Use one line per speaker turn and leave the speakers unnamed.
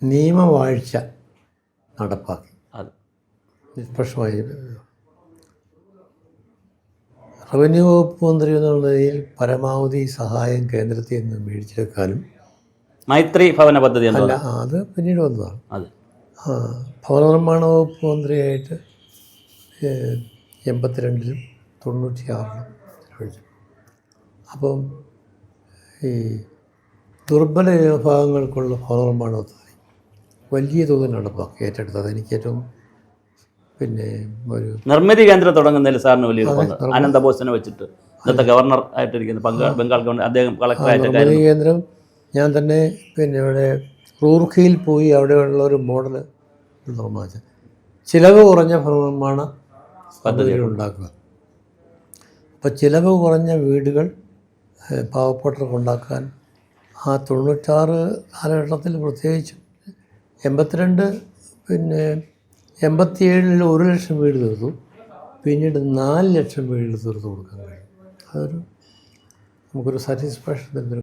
നിയമവാഴ്ച നടപ്പാക്കി.
അത്
നിഷ്പക്ഷമായി റവന്യൂ വകുപ്പ് മന്ത്രി എന്നുള്ള നിലയിൽ പരമാവധി സഹായം കേന്ദ്രത്തിൽ നിന്ന് മേടിച്ചെടുക്കാനും
മൈത്രി ഭവന പദ്ധതി
അല്ല, അത് പിന്നീട് വന്നതാണ്.
അത്
ഭവന നിർമ്മാണ വകുപ്പ് മന്ത്രിയായിട്ട് 82-ലും 96-ലും നിർവഹിച്ചു. അപ്പം ഈ ദുർബല വിഭാഗങ്ങൾക്കുള്ള ഭവന നിർമ്മാണ പദ്ധതി വലിയ തോതിൽ നടപ്പാക്കി ഏറ്റെടുത്തത് എനിക്ക് ഏറ്റവും ഒരു
നിർമ്മിതി കേന്ദ്രം തുടങ്ങുന്നതിൽ സാറിന് വലിയൊരു പങ്ക്. അനന്തബോസിനെ വെച്ചിട്ട് ഇന്നത്തെ ഗവർണർ ആയിട്ടിരിക്കുന്ന ബംഗാൾ ഗവൺമെൻറ് അദ്ദേഹം കളക്ടറായിട്ട്
നിർമ്മിതി കേന്ദ്രം ഞാൻ തന്നെ ഇവിടെ റൂർക്കിയിൽ പോയി അവിടെയുള്ള ഒരു മോഡൽ നിർമ്മിച്ച ചിലവ് കുറഞ്ഞ നിർമ്മാണ പദ്ധതികൾ ഉണ്ടാക്കുക. അപ്പോൾ ചിലവ് കുറഞ്ഞ വീടുകൾ പാവപ്പെട്ടവർക്ക് ഉണ്ടാക്കാൻ ആ 96 കാലഘട്ടത്തിൽ പ്രത്യേകിച്ചും 82 87-ൽ 1 ലക്ഷം വീട് തീർത്തു. പിന്നീട് 4 ലക്ഷം വീടുകൾ തീർത്ത് കൊടുക്കാൻ കഴിയും. അതൊരു നമുക്കൊരു സാറ്റിസ്ഫാക്ഷൻ തരുന്നൊരു